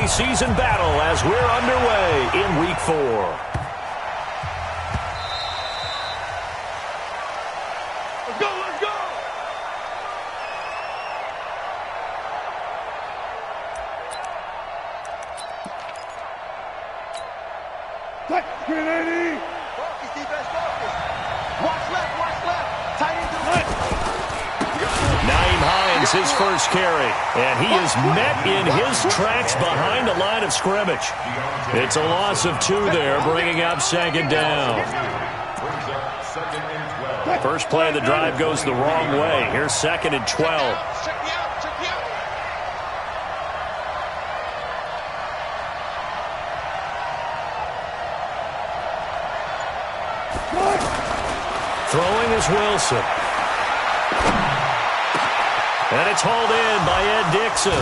preseason battle as we're underway in Week 4. His first carry, and he is met in his tracks behind the line of scrimmage. It's a loss of 2 there, bringing up second down. First play of the drive goes the wrong way. Here's 2nd and 12. Throwing is Wilson. And it's hauled in by Ed Dixon.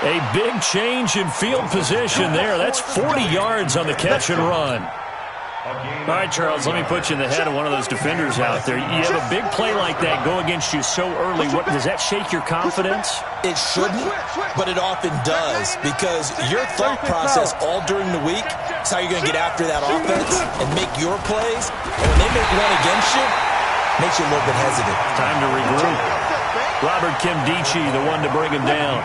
A big change in field position there. That's 40 yards on the catch and run. All right, Charles, let me put you in the head of one of those defenders out there. You have a big play like that go against you so early. Does that shake your confidence? It shouldn't, but it often does, because your thought process all during the week is how you're going to get after that offense and make your plays. And when they make one against you, it makes you a little bit hesitant. Time to regroup. Robert Kimdichie, the one to bring him down.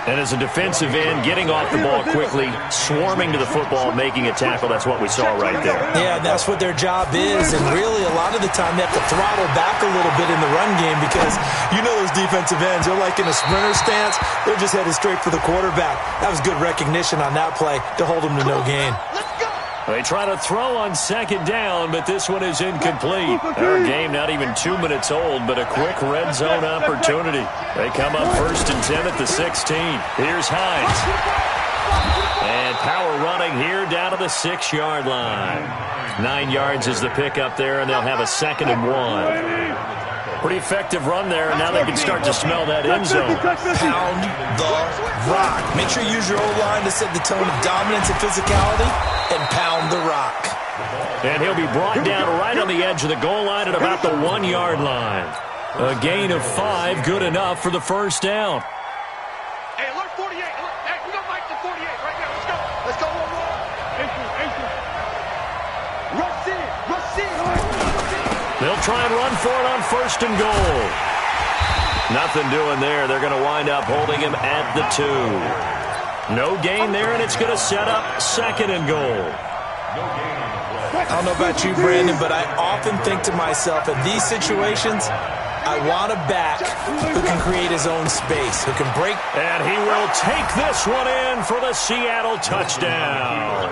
And as a defensive end, getting off the ball quickly, swarming to the football, making a tackle, that's what we saw right there. Yeah, and that's what their job is. And really, a lot of the time, they have to throttle back a little bit in the run game because you know those defensive ends, they're like in a sprinter stance. They're just headed straight for the quarterback. That was good recognition on that play to hold them to no gain. They try to throw on second down, but this one is incomplete. Our game not even 2 minutes old, but a quick red zone opportunity. They come up 1st and 10 at the 16. Here's Hines. And power running here down to the 6-yard line. 9 yards is the pickup there, and they'll have a 2nd and 1. Pretty effective run there, and now they can start to smell that end zone. Pound the rock. Make sure you use your O-line to set the tone of dominance and physicality, and pound the rock. And he'll be brought down right on the edge of the goal line at about the 1-yard line. A gain of 5, good enough for the first down. Hey, alert 48. Hey, we got Mike to 48 right now. Let's go. Let's go. Rush in. They'll try and run for it on 1st and goal. Nothing doing there. They're going to wind up holding him at the 2. No gain there, and it's going to set up 2nd and goal. I don't know about you, Brandon, but I often think to myself, in these situations, I want a back who can create his own space, who can break. And he will take this one in for the Seattle touchdown.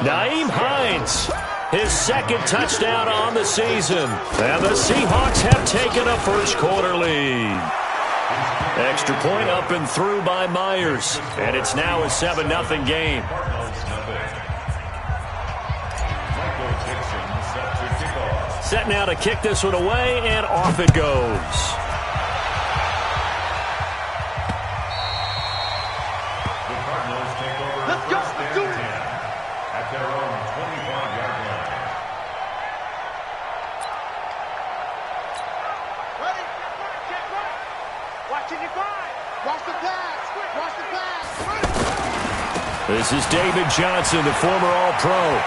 Nyheim Hines, his 2nd touchdown on the season. And the Seahawks have taken a first-quarter lead. Extra point up and through by Myers. And it's now a 7-0 game. Set now to kick this one away, and off it goes. The Cardinals take over. Let's go. Let's do it. At their own 25-yard line. Ready? Get right. Watching your grind. Watch the pass. Watch the pass. This is David Johnson, the former All-Pro.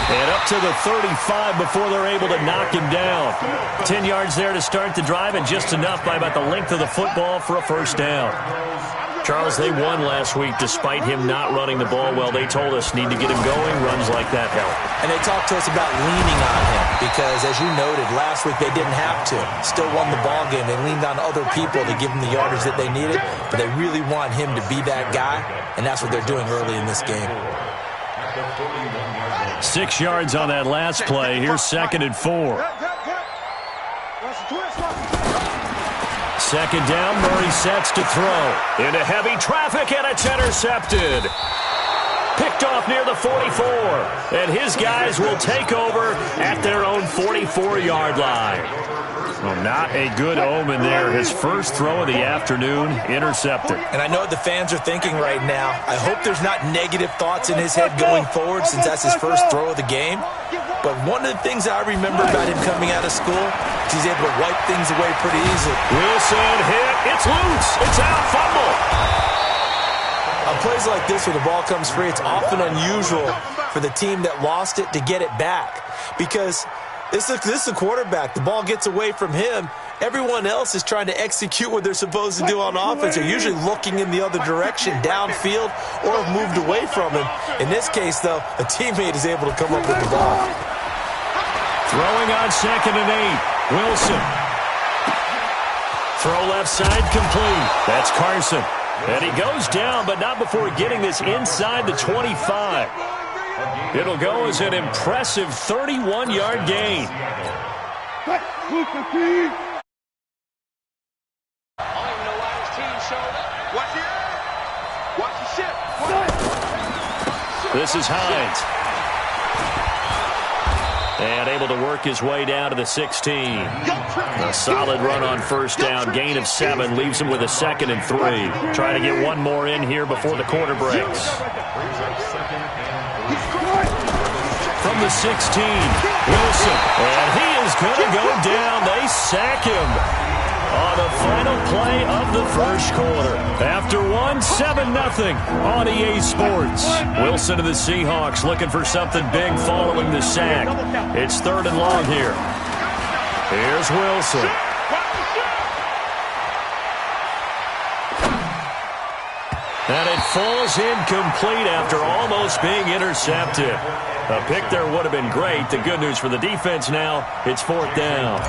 And up to the 35 before they're able to knock him down. 10 yards there to start the drive, and just enough by about the length of the football for a first down. Charles, they won last week despite him not running the ball well. They told us need to get him going. Runs like that help. And they talked to us about leaning on him because, as you noted, last week they didn't have to. Still won the ball game. They leaned on other people to give them the yardage that they needed, but they really want him to be that guy, and that's what they're doing early in this game. 6 yards on that last play. Here's 2nd and 4. Second down, Murray sets to throw. Into heavy traffic, and it's intercepted. Picked off near the 44. And his guys will take over at their own 44-yard line. Well, not a good omen there. His first throw of the afternoon, intercepted. And I know what the fans are thinking right now. I hope there's not negative thoughts in his head going forward since that's his first throw of the game. But one of the things I remember about him coming out of school is he's able to wipe things away pretty easily. Wilson hit. It's loose. It's out. Fumble. on plays like this where the ball comes free, it's often unusual for the team that lost it to get it back. Because this is a quarterback. The ball gets away from him. Everyone else is trying to execute what they're supposed to do on offense. They're usually looking in the other direction, downfield, or have moved away from him. In this case, though, a teammate is able to come up with the ball. Throwing on 2nd and 8. Wilson. Throw left side complete. That's Carson. And he goes down, but not before getting this inside the 25. It'll go as an impressive 31-yard gain. This is Hines. And able to work his way down to the 16. A solid run on first down. Gain of 7 leaves him with a 2nd and 3. Trying to get one more in here before the quarter breaks. From the 16, Wilson. And he is going to go down. They sack him on the final play of the first quarter. After 7-0 on EA Sports. Wilson of the Seahawks looking for something big following the sack. It's 3rd and long here. Here's Wilson. And it falls incomplete after almost being intercepted. A pick there would have been great. The good news for the defense now, it's 4th down.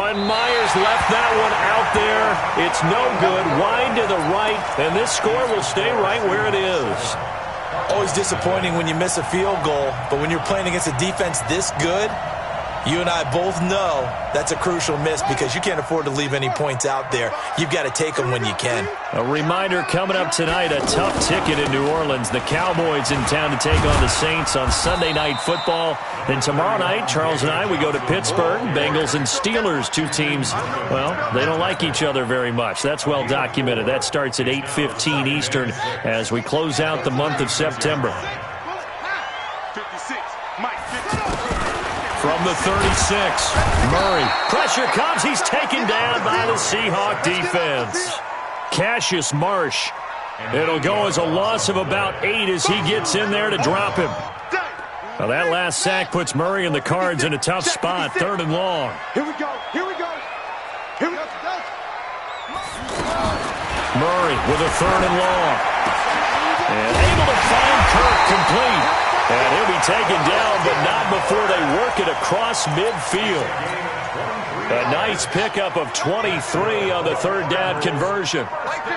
And Myers left that one out there. It's no good. Wide to the right, and this score will stay right where it is. Always disappointing when you miss a field goal, but when you're playing against a defense this good, you and I both know that's a crucial miss because you can't afford to leave any points out there. You've got to take them when you can. A reminder coming up tonight, a tough ticket in New Orleans. The Cowboys in town to take on the Saints on Sunday Night Football. And tomorrow night, Charles and I, we go to Pittsburgh. Bengals and Steelers, two teams, well, they don't like each other very much. That's well documented. That starts at 8:15 Eastern as we close out the month of September. From the 36, Murray. Pressure comes. He's taken down by the Seahawk defense. Cassius Marsh. It'll go as a loss of about 8 as he gets in there to drop him. Now that last sack puts Murray and the Cards in a tough spot. 3rd and long. Here we go. Here we go. Here we go. Murray with a 3rd and long. And able to find Kirk complete. And he'll be taken down, but not before they work it across midfield. A nice pickup of 23 on the 3rd down conversion.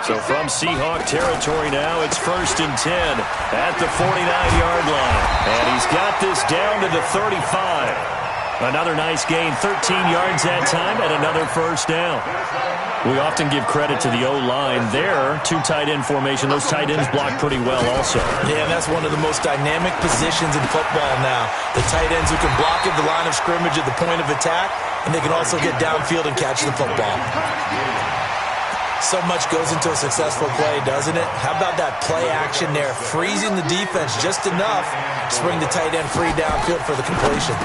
So from Seahawk territory now, it's 1st and 10 at the 49-yard line. And he's got this down to the 35. Another nice gain, 13 yards that time, and another 1st down. We often give credit to the O-line there. 2 tight end formation. Those tight ends block pretty well also. Yeah, and that's one of the most dynamic positions in football now. The tight ends who can block at the line of scrimmage at the point of attack, and they can also get downfield and catch the football. So much goes into a successful play, doesn't it? How about that play action there? Freezing the defense just enough to bring the tight end free downfield for the completion.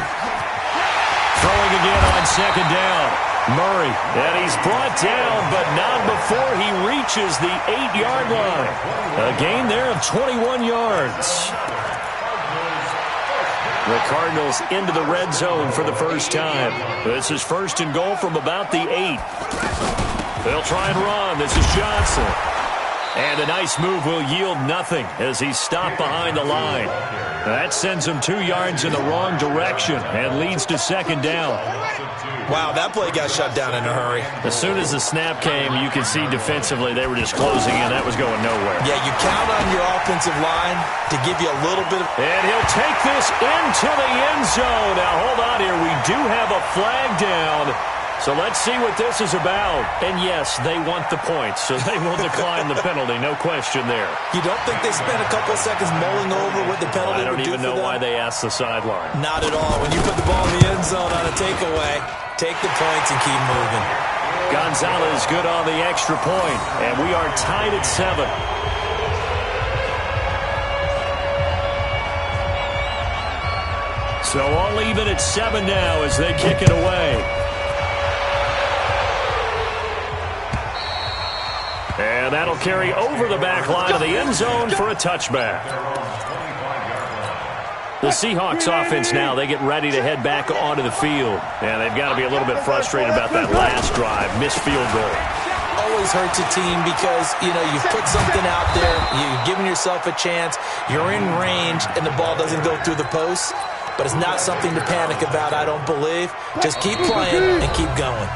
Throwing again on 2nd down. Murray, and he's brought down, but not before he reaches the 8-yard line. A gain there of 21 yards. The Cardinals into the red zone for the first time. This is 1st and goal from about the 8. They'll try and run. This is Johnson. And a nice move will yield nothing as he's stopped behind the line. That sends him 2 yards in the wrong direction and leads to 2nd down. Wow, that play got shut down in a hurry. As soon as the snap came, you could see defensively they were just closing in. That was going nowhere. Yeah, you count on your offensive line to give you a little bit of... And he'll take this into the end zone. Now, hold on here. We do have a flag down. So let's see what this is about. And yes, they want the points, so they will decline the penalty. No question there. You don't think they spent a couple of seconds mulling over what the penalty would do for them? I don't even know why they asked the sideline. Not at all. When you put the ball in the end zone on a takeaway, take the points and keep moving. Gonzalez good on the extra point, and we are tied at 7. So all even at 7 now as they kick it away. And that'll carry over the back line of the end zone for a touchback. The Seahawks offense now, they get ready to head back onto the field. And they've got to be a little bit frustrated about that last drive, missed field goal. Always hurts a team because, you've put something out there, you've given yourself a chance, you're in range, and the ball doesn't go through the posts. But it's not something to panic about, I don't believe. Just keep playing and keep going.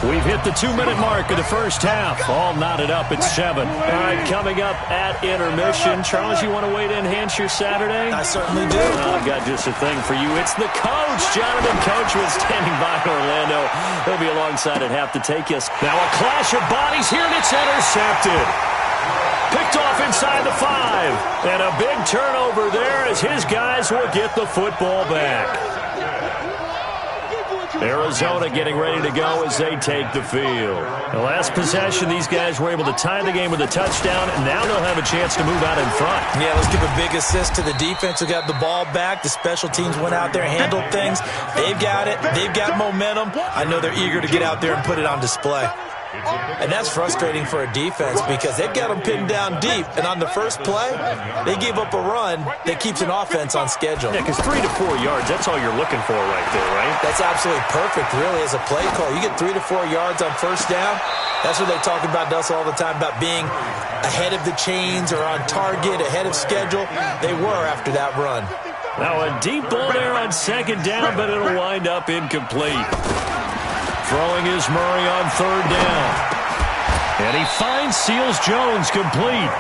We've hit the 2-minute mark of the first half. All knotted up at 7. All right, coming up at intermission. Charles, you want to wait to enhance your Saturday? I certainly do. Well, I've got just a thing for you. It's the coach, Jonathan Coachman, standing by Orlando. He'll be alongside at half to take us. Now a clash of bodies here, and it's intercepted. Picked off inside the 5. And a big turnover there as his guys will get the football back. Arizona getting ready to go as they take the field. The last possession, these guys were able to tie the game with a touchdown, and now they'll have a chance to move out in front. Yeah, let's give a big assist to the defense who got the ball back. The special teams went out there, handled things. They've got it. They've got momentum. I know they're eager to get out there and put it on display. And that's frustrating for a defense because they've got them pinned down deep. And on the first play, they gave up a run that keeps an offense on schedule. Yeah, because 3 to 4 yards, that's all you're looking for right there, right? That's absolutely perfect, really, as a play call. You get 3 to 4 yards on first down. That's what they talk about us all the time, about being ahead of the chains or on target, ahead of schedule. They were after that run. Now a deep ball there on second down, but it'll wind up incomplete. Throwing is Murray on third down. And he finds Seals-Jones complete.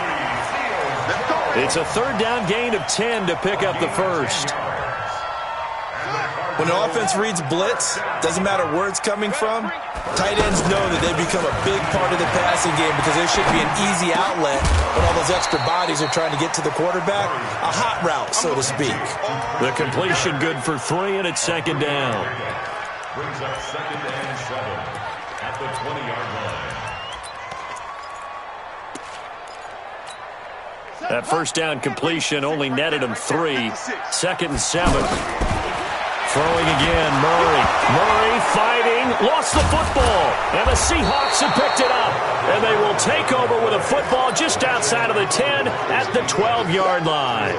It's a third down gain of 10 to pick up the first. When an offense reads blitz, doesn't matter where it's coming from, tight ends know that they become a big part of the passing game because there should be an easy outlet when all those extra bodies are trying to get to the quarterback. A hot route, so to speak. The completion good for 3, and it's second down. Brings up second and 7 at the 20-yard line. That first down completion only netted him 3. Second and 7. Throwing again, Murray. Murray fighting, lost the football. And the Seahawks have picked it up. And they will take over with a football just outside of the 10 at the 12-yard line.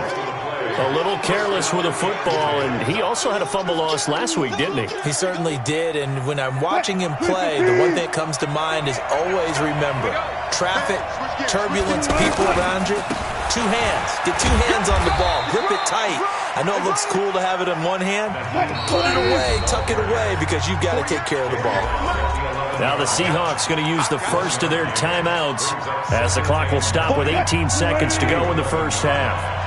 A little careless with a football, and he also had a fumble loss last week, didn't he? He certainly did, and when I'm watching him play, the one thing that comes to mind is always remember, traffic, turbulence, people around you, 2 hands. Get 2 hands on the ball. Grip it tight. I know it looks cool to have it in one hand. Put it away, tuck it away, because you've got to take care of the ball. Now the Seahawks going to use the first of their timeouts as the clock will stop with 18 seconds to go in the first half.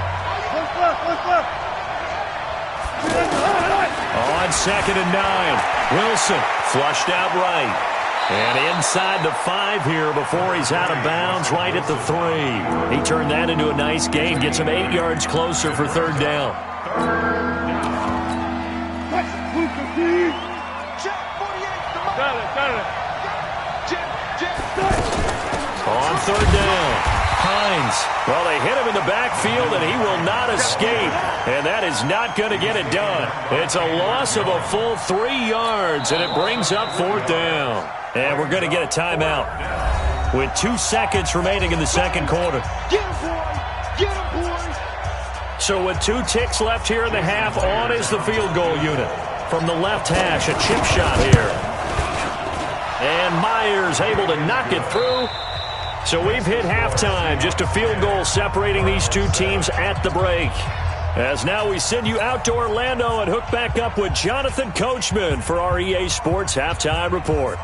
On second and 9, Wilson flushed out right. And inside the 5 here before he's out of bounds right at the 3. He turned that into a nice gain, gets him 8 yards closer for third down. On third down. Hines. Well, they hit him in the backfield, and he will not escape. And that is not going to get it done. It's a loss of a full 3 yards, and it brings up fourth down. And we're going to get a timeout with 2 seconds remaining in the second quarter. So with 2 ticks left here in the half, on is the field goal unit. From the left hash, a chip shot here. And Myers able to knock it through. So we've hit halftime, just a field goal separating these 2 teams at the break. As now we send you out to Orlando and hook back up with Jonathan Coachman for our EA Sports Halftime Report.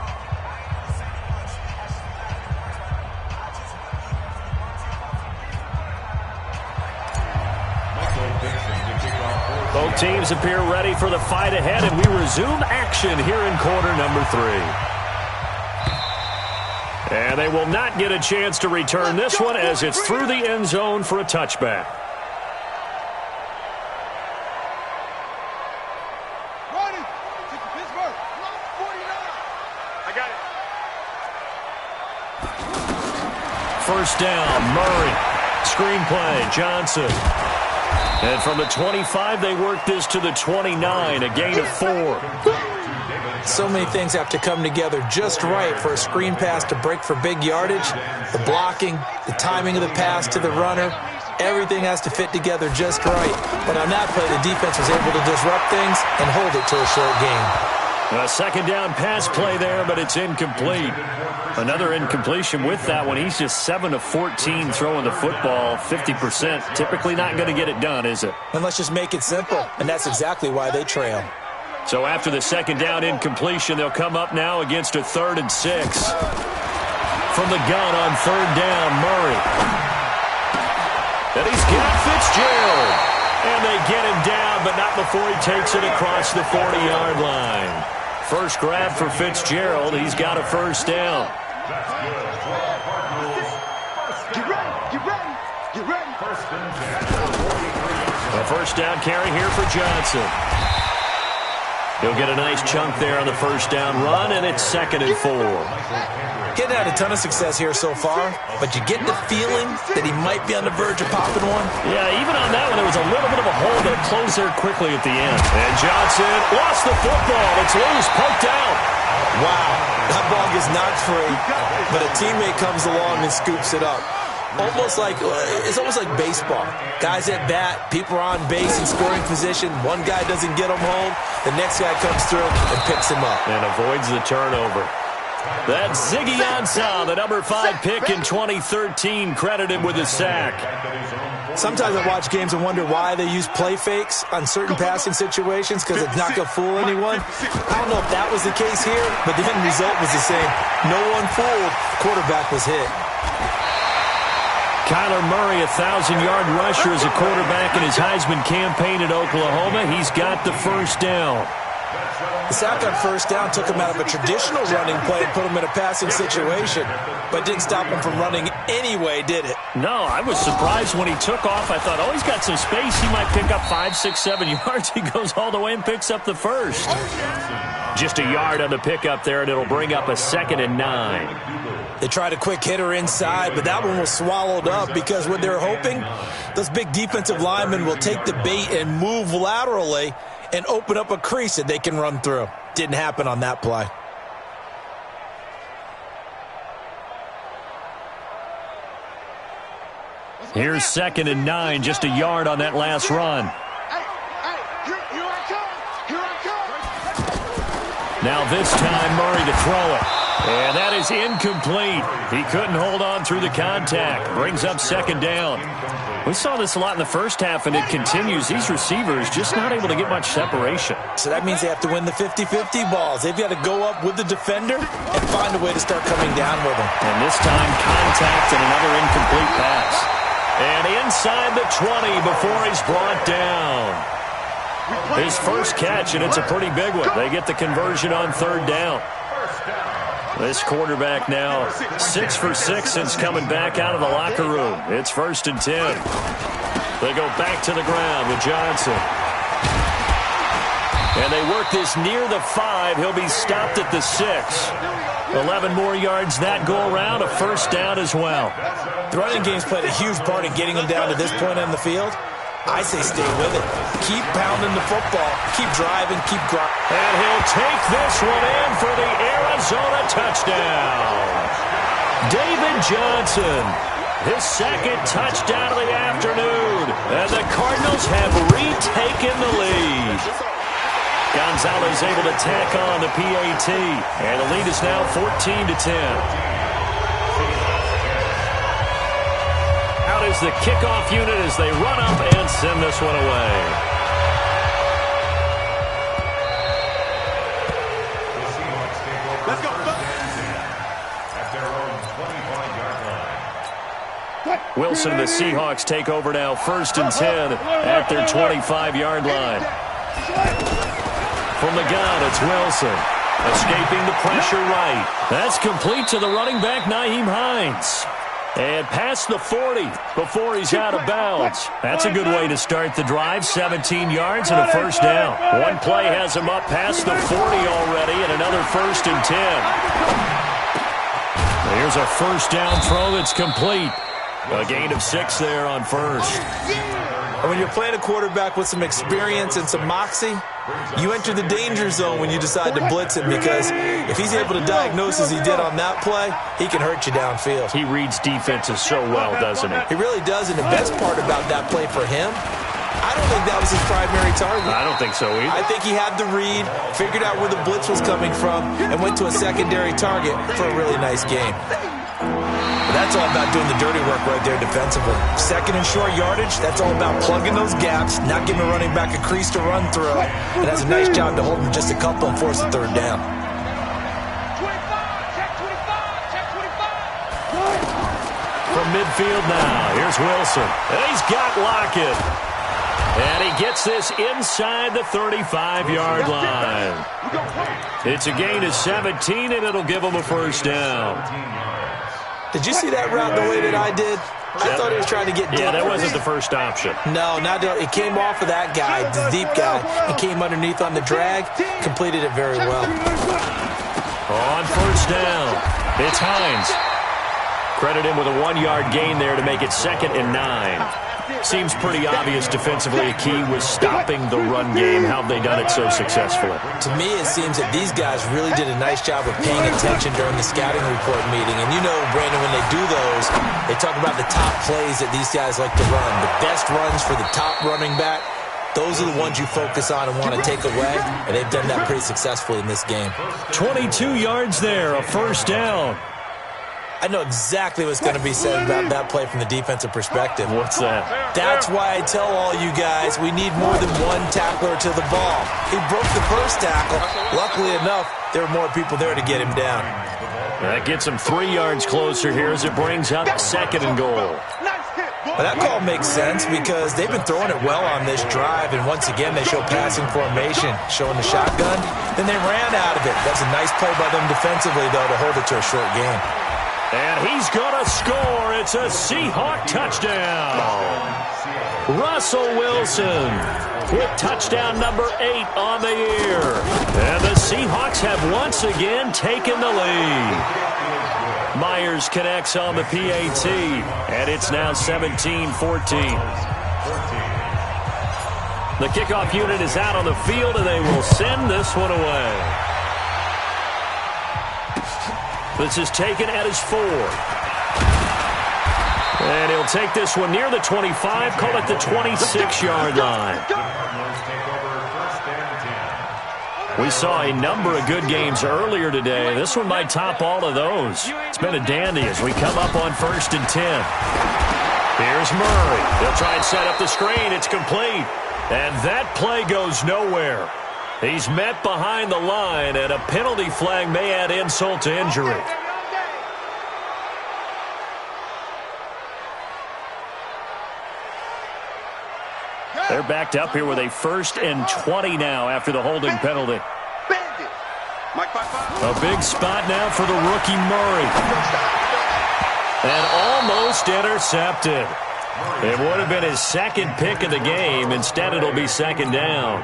Both teams appear ready for the fight ahead, and we resume action here in quarter number 3. And they will not get a chance to return this one as it's through the end zone for a touchback. First down, Murray. Screen play, Johnson. And from the 25, they work this to the 29, a gain of 4. So many things have to come together just right for a screen pass to break for big yardage. The blocking, the timing of the pass to the runner, everything has to fit together just right. But on that play, the defense was able to disrupt things and hold it to a short game. A second down pass play there, but it's incomplete. Another incompletion with that one. He's just 7 of 14 throwing the football, 50%. Typically not going to get it done, is it? And let's just make it simple, and that's exactly why they trail. So after the second down incompletion, they'll come up now against a 3rd and 6. From the gun on 3rd down, Murray. And he's got Fitzgerald. And they get him down, but not before he takes it across the 40-yard line. First grab for Fitzgerald. He's got a first down. Get ready. A first down carry here for Johnson. He'll get a nice chunk there on the first down run, and it's 2nd and 4. Getting had a ton of success here so far, but you get the feeling that he might be on the verge of popping one. Yeah, even on that one, there was a little bit of a hole that closed there quickly at the end. And Johnson lost the football. It's loose, poked out. Wow, that ball gets knocked free, but a teammate comes along and scoops it up. It's almost like baseball. Guys at bat, people are on base in scoring position. One guy doesn't get him home. The next guy comes through and picks him up. And avoids the turnover. That's Ziggy Ansah, the number 5 pick in 2013, credited with a sack. Sometimes I watch games and wonder why they use play fakes on certain passing situations, because it's not going to fool anyone. I don't know if that was the case here, but the end result was the same. No one fooled. Quarterback was hit. Kyler Murray, 1,000-yard rusher as a quarterback in his Heisman campaign at Oklahoma. He's got the first down. The sack on first down took him out of a traditional running play and put him in a passing situation, but didn't stop him from running anyway, did it? No, I was surprised when he took off. I thought, he's got some space. He might pick up 5, 6, 7 yards. He goes all the way and picks up the first. Just a yard on the pickup there, and it'll bring up a 2nd and 9. They tried a quick hitter inside, but that one was swallowed up because what they're hoping, those big defensive linemen will take the bait and move laterally and open up a crease that they can run through. Didn't happen on that play. Here's 2nd and 9, just a yard on that last run. Here I come. Now this time, Murray to throw it. And that is incomplete. He couldn't hold on through the contact. Brings up 2nd down. We saw this a lot in the first half, and it continues. These receivers just not able to get much separation. So that means they have to win the 50-50 balls. They've got to go up with the defender and find a way to start coming down with him. And this time, contact and another incomplete pass. And inside the 20 before he's brought down. His first catch, and it's a pretty big one. They get the conversion on 3rd down. This quarterback now 6 for 6 since coming back out of the locker room. It's 1st and 10. They go back to the ground with Johnson. And they work this near the 5. He'll be stopped at the 6. 11 more yards that go around, a first down as well. The running game's played a huge part in getting them down to this point on the field. I say stay with it. Keep pounding the football. Keep driving. Keep grinding. And he'll take this one in for the Arizona touchdown. David Johnson, his 2nd touchdown of the afternoon. And the Cardinals have retaken the lead. Gonzalez able to tack on the PAT. And the lead is now 14-10. Is the kickoff unit as they run up and send this one away. Let's go. At their own 25-yard line. Wilson and the Seahawks take over now, 1st and 10 at their 25-yard line. From the gun, it's Wilson. Escaping the pressure right. That's complete to the running back, Nyheim Hines. And past the 40 before he's out of bounds. That's a good way to start the drive. 17 yards and a first down. One play has him up past the 40 already and another 1st and 10. Here's a first down throw that's complete. A gain of 6 there on first. And when you're playing a quarterback with some experience and some moxie, you enter the danger zone when you decide to blitz him, because if he's able to diagnose as he did on that play, he can hurt you downfield. He reads defenses so well, doesn't he? He really does, and the best part about that play for him, I don't think that was his primary target. I don't think so either. I think he had the read, figured out where the blitz was coming from, and went to a secondary target for a really nice game. That's all about doing the dirty work right there defensively. Second and short yardage, that's all about plugging those gaps, not giving a running back a crease to run through, and that's a nice job to hold him just a couple and force the third down. 25, check 25, check 25. From midfield now, here's Wilson. And he's got Lockett. And he gets this inside the 35-yard line. It's a gain of 17, and it'll give him a first down. Did you see that route the way that I did? I thought he was trying to get deep. Yeah, that wasn't the first option. No, it came off of that guy, the deep guy, and came underneath on the drag, completed it very well. On first down, it's Hines. Credit him with a 1-yard gain there to make it 2nd and 9. Seems pretty obvious defensively a key was stopping the run game. How have they done it so successfully? To me, it seems that these guys really did a nice job of paying attention during the scouting report meeting. And you know, Brandon, when they do those, they talk about the top plays that these guys like to run. The best runs for the top running back, those are the ones you focus on and want to take away. And they've done that pretty successfully in this game. 22 yards there, a first down. I know exactly what's going to be said about that play from the defensive perspective. What's that? That's why I tell all you guys we need more than one tackler to the ball. He broke the first tackle. Luckily enough, there were more people there to get him down. That gets him 3 yards closer here as it brings up 2nd and goal. But that call makes sense because they've been throwing it well on this drive, and once again they show passing formation, showing the shotgun. Then they ran out of it. That's a nice play by them defensively, though, to hold it to a short game. And he's going to score. It's a Seahawk touchdown. Russell Wilson with touchdown number 8 on the year. And the Seahawks have once again taken the lead. Myers connects on the PAT, and it's now 17-14. The kickoff unit is out on the field, and they will send this one away. This is taken at his 4. And he'll take this one near the 25, call it the 26-yard line. We saw a number of good games earlier today. This one might top all of those. It's been a dandy as we come up on 1st and 10. Here's Murray. They'll try and set up the screen. It's complete. And that play goes nowhere. He's met behind the line, and a penalty flag may add insult to injury. They're backed up here with a 1st and 20 now after the holding penalty. A big spot now for the rookie Murray. And almost intercepted. It would have been his 2nd pick of the game. Instead, it'll be 2nd down.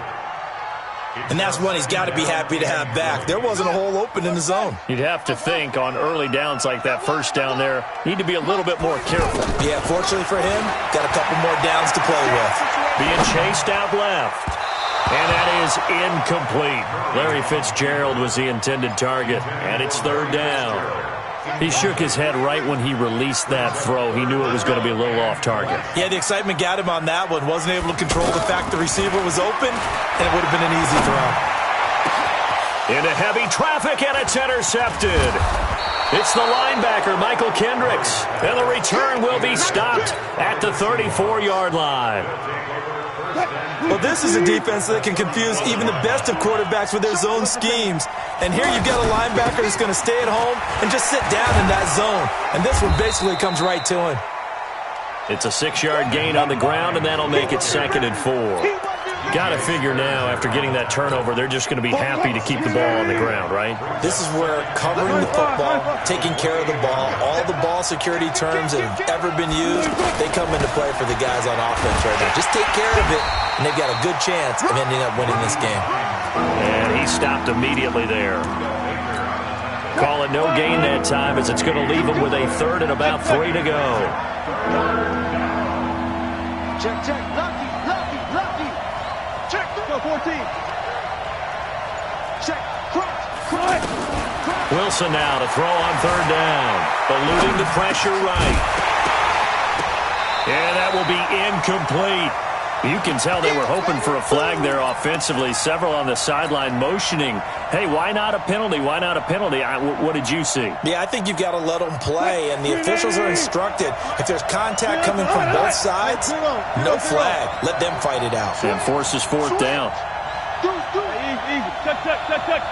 And that's one he's got to be happy to have back. There wasn't a hole open in the zone. You'd have to think on early downs like that, first down there, need to be a little bit more careful. Yeah, fortunately for him, got a couple more downs to play with. Being chased out left. And that is incomplete. Larry Fitzgerald was the intended target, and it's 3rd down. He shook his head right when he released that throw. He knew it was going to be a little off target. Yeah, the excitement got him on that one. Wasn't able to control the fact the receiver was open, and it would have been an easy throw. Into heavy traffic, and it's intercepted. It's the linebacker, Michael Kendricks. And the return will be stopped at the 34-yard line. Well, this is a defense that can confuse even the best of quarterbacks with their zone schemes. And here you've got a linebacker that's going to stay at home and just sit down in that zone. And this one basically comes right to him. It's a 6-yard gain on the ground, and that'll make it 2nd and 4. Got to figure now, after getting that turnover, they're just going to be happy to keep the ball on the ground, right? This is where covering the football, taking care of the ball, all the ball security terms that have ever been used, they come into play for the guys on offense right now. Just take care of it, and they've got a good chance of ending up winning this game. And he stopped immediately there. Call it no gain that time, as it's going to leave him with a 3rd and about 3 to go. Check, check, lucky. team. Check. Crunch. Wilson now to throw on third down. Eluding the pressure right. And that will be incomplete. You can tell they were hoping for a flag there offensively. Several on the sideline motioning, hey, why not a penalty? Why not a penalty? What did you see? Yeah, I think you've got to let them play, and the officials are instructed. If there's contact coming from both sides, no flag. Let them fight it out. And forces fourth down. Easy. Check.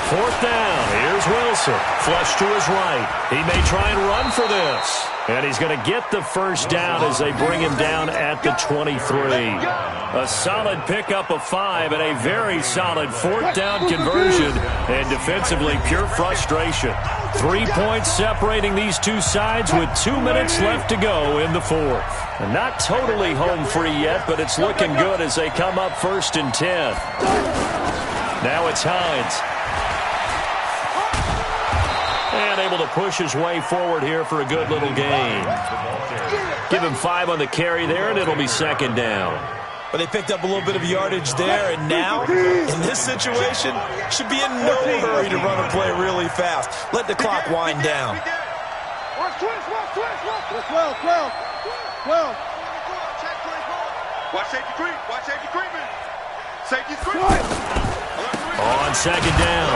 Fourth down. Here's Wilson. Flush to his right. He may try and run for this. And he's going to get the first down as they bring him down at the 23. A solid pickup of 5 and a very solid fourth down conversion. And defensively, pure frustration. 3 points separating these two sides with 2 minutes left to go in the fourth. And not totally home free yet, but it's looking good as they come up 1st and 10. Now it's Hines. And able to push his way forward here for a good little gain. Give him 5 on the carry there, and it'll be second down. But they picked up a little bit of yardage there, and now, in this situation, should be in no hurry to run a play really fast. Let the clock wind down. Watch 12. Watch safety creeping. Safety's creeping. On second down,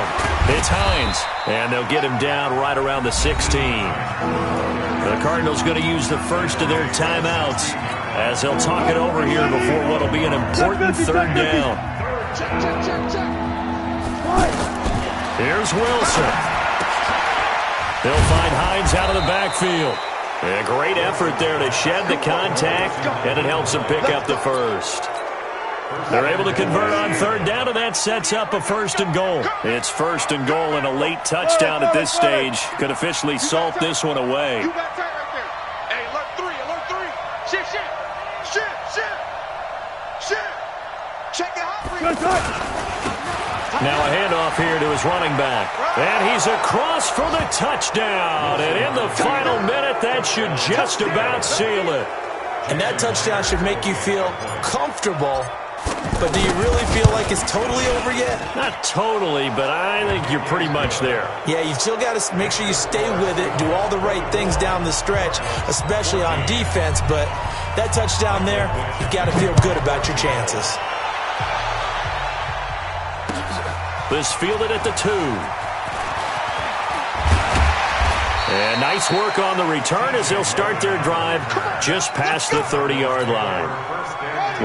it's Hines, and they'll get him down right around the 16. The Cardinals going to use the first of their timeouts as they'll talk it over here before what will be an important third down. Here's Wilson. They'll find Hines out of the backfield. A great effort there to shed the contact, and it helps them pick up the first. They're able to convert on third down, and that sets up a 1st and goal. It's 1st and goal, and a late touchdown at this stage could officially salt this one away. You got tight right there. Hey, alert 3. Shit. Check it out. Now a handoff here to his running back. And he's across for the touchdown. And in the final minute, that should just about seal it. And that touchdown should make you feel comfortable. But do you really feel like it's totally over yet? Not totally, but I think you're pretty much there. Yeah, you've still got to make sure you stay with it, do all the right things down the stretch, especially on defense. But that touchdown there, you've got to feel good about your chances. This fielded at the 2. And nice work on the return as they'll start their drive just past the 30-yard line.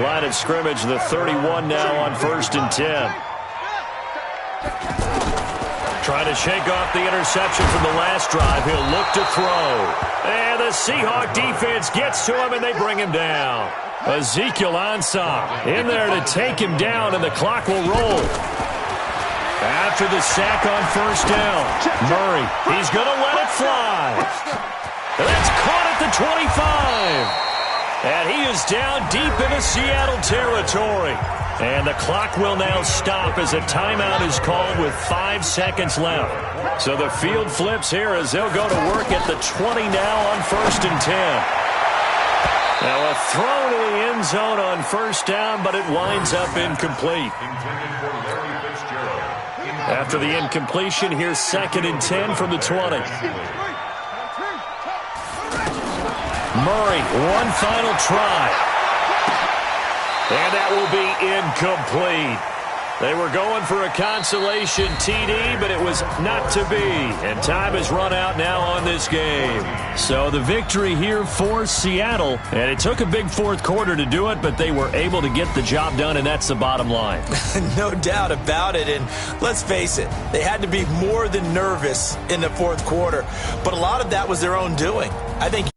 Line of scrimmage, the 31 now on 1st and 10. Trying to shake off the interception from the last drive. He'll look to throw. And the Seahawk defense gets to him, and they bring him down. Ezekiel Ansah in there to take him down, and the clock will roll. After the sack on 1st down, Murray, he's going to let it fly. And that's caught at the 25. And he is down deep into Seattle territory. And the clock will now stop as a timeout is called with 5 seconds left. So the field flips here as they'll go to work at the 20 now on 1st and 10. Now a throw to the end zone on 1st down, but it winds up incomplete. After the incompletion, here's 2nd and 10 from the 20. Murray, one final try. And that will be incomplete. They were going for a consolation TD, but it was not to be. And time has run out now on this game. So the victory here for Seattle. And it took a big fourth quarter to do it, but they were able to get the job done, and that's the bottom line. No doubt about it. And let's face it, they had to be more than nervous in the fourth quarter. But a lot of that was their own doing. I think